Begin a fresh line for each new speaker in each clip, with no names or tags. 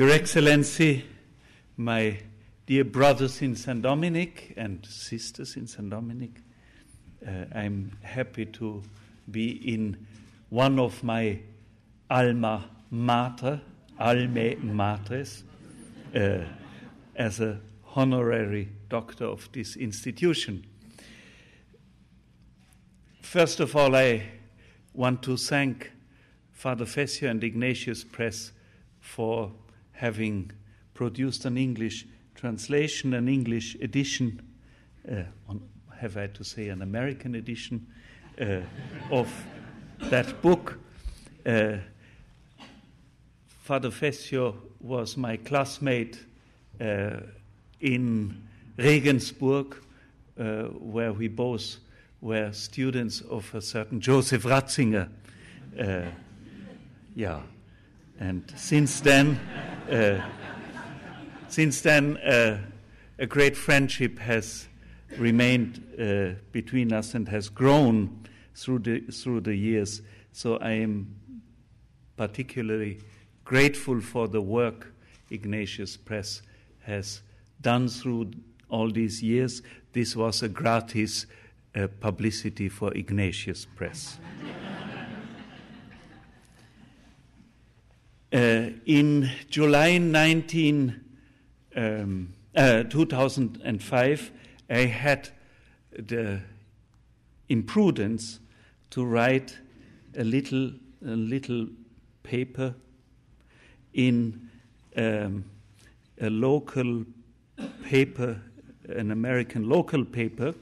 Your Excellency, my dear brothers in St. Dominic and sisters in St. Dominic, I'm happy to be in one of my alma matres, as a honorary doctor of this institution. First of all, I want to thank Father Fessio and Ignatius Press for having produced an English translation, an English edition, have I to say an American edition, of that book. Father Fessio was my classmate in Regensburg, where we both were students of a certain Joseph Ratzinger. And since then, a great friendship has remained between us and has grown through the years. So I am particularly grateful for the work Ignatius Press has done through all these years. This was a gratis publicity for Ignatius Press. In July 2005, I had the imprudence to write a little paper in a local paper, an American local paper.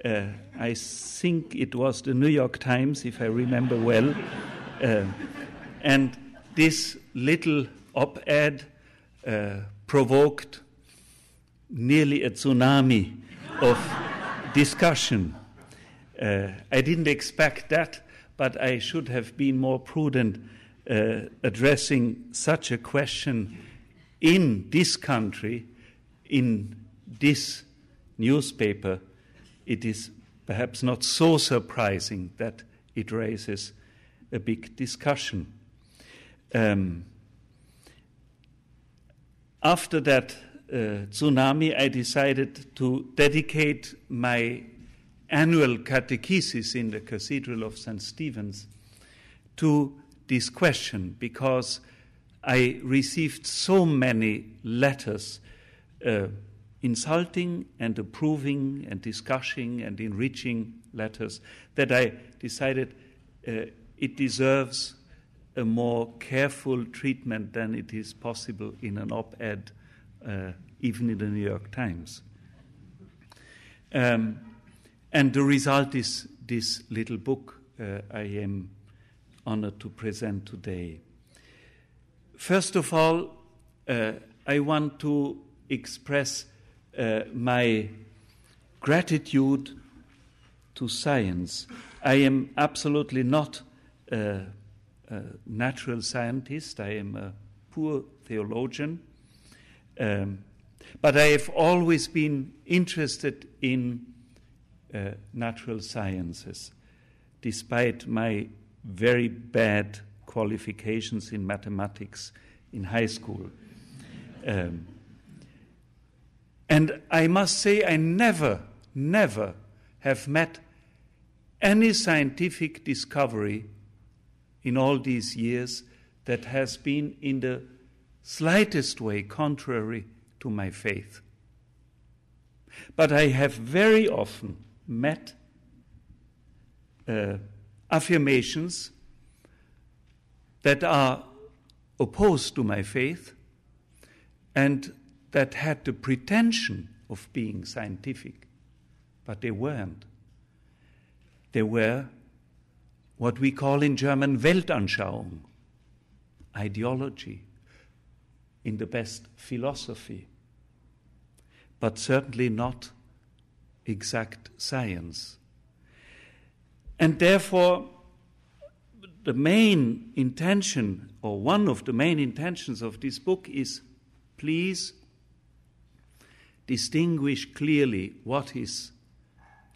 I think it was the New York Times, if I remember well, and this little op-ed provoked nearly a tsunami of discussion. I didn't expect that, but I should have been more prudent addressing such a question in this country, in this newspaper. It is perhaps not so surprising that it raises a big discussion. After that tsunami, I decided to dedicate my annual catechesis in the Cathedral of St. Stephen's to this question, because I received so many letters insulting and approving and discussing and enriching letters that I decided it deserves a more careful treatment than it is possible in an op-ed, even in the New York Times. And the result is this little book I am honored to present today. First of all, I want to express my gratitude to science. I am absolutely not a natural scientist. I am a poor theologian. But I have always been interested in natural sciences, despite my very bad qualifications in mathematics in high school. And I must say I never have met any scientific discovery in all these years that has been in the slightest way contrary to my faith. But I have very often met affirmations that are opposed to my faith and that had the pretension of being scientific, but they weren't. They were what we call in German Weltanschauung, ideology, in the best philosophy, but certainly not exact science. And therefore, the main intention, or one of the main intentions of this book is, please distinguish clearly what is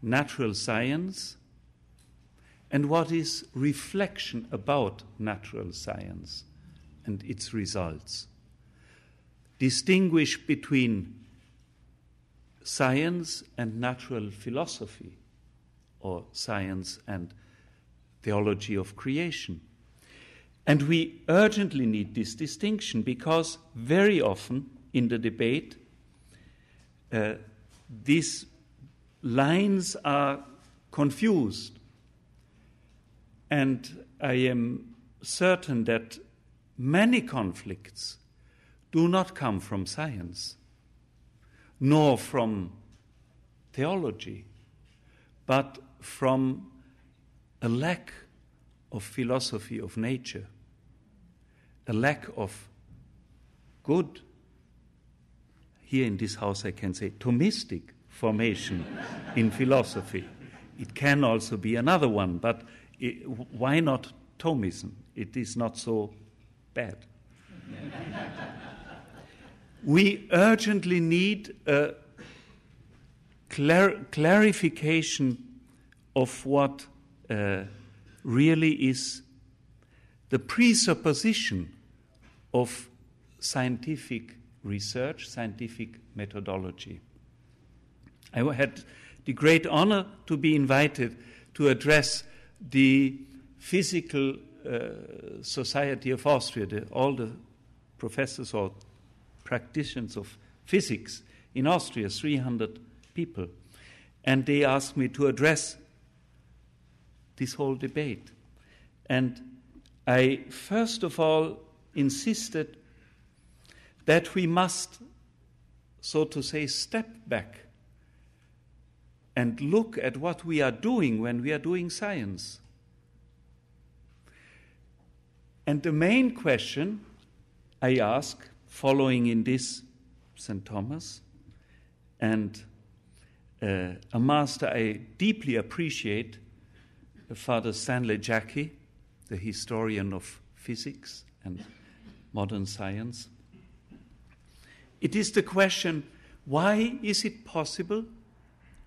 natural science and what is reflection about natural science and its results. distinguish between science and natural philosophy, or science and theology of creation. And we urgently need this distinction because very often in the debate, these lines are confused. And I am certain that many conflicts do not come from science, nor from theology, but from a lack of philosophy of nature, a lack of good, here in this house I can say, Thomistic formation in philosophy. It can also be another one, but why not Thomism? It is not so bad. We urgently need a clarification of what really is the presupposition of scientific research, scientific methodology. I had the great honor to be invited to address the Physical Society of Austria, all the professors or practitioners of physics in Austria, 300 people. And they asked me to address this whole debate. And I first of all insisted that we must, so to say, step back and look at what we are doing when we are doing science. And the main question I ask, following in this St. Thomas, and a master I deeply appreciate, Father Stanley Jackie, the historian of physics and modern science. It is the question, why is it possible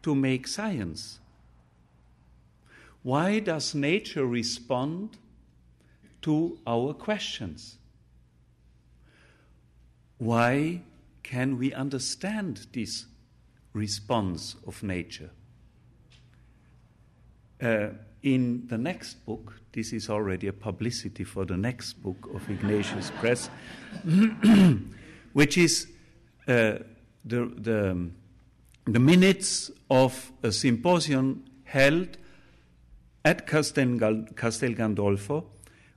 to make science? Why does nature respond to our questions? Why can we understand this response of nature? In the next book, this is already a publicity for the next book of Ignatius Press, which is the minutes of a symposium held at Castel Gandolfo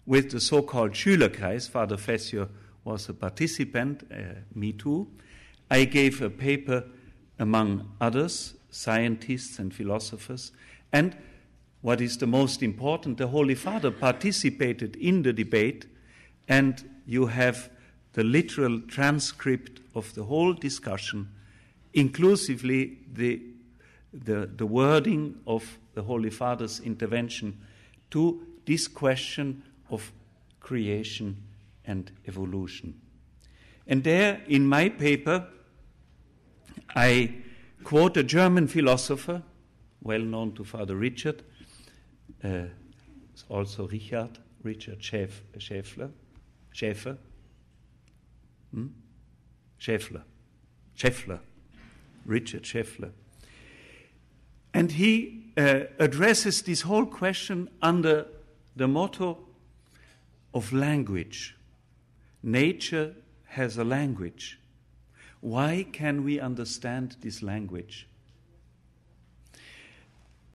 with the so-called Schülerkreis. Father Fessio was a participant, me too. I gave a paper among others, scientists and philosophers, and what is the most important, the Holy Father participated in the debate, and you have the literal transcript of the whole discussion, inclusively the wording of the Holy Father's intervention to this question of creation and evolution. And there, in my paper, I quote a German philosopher, well known to Father Richard, also Richard Schäffler, Richard Schäffler. And he addresses this whole question under the motto of language. Nature has a language. Why can we understand this language?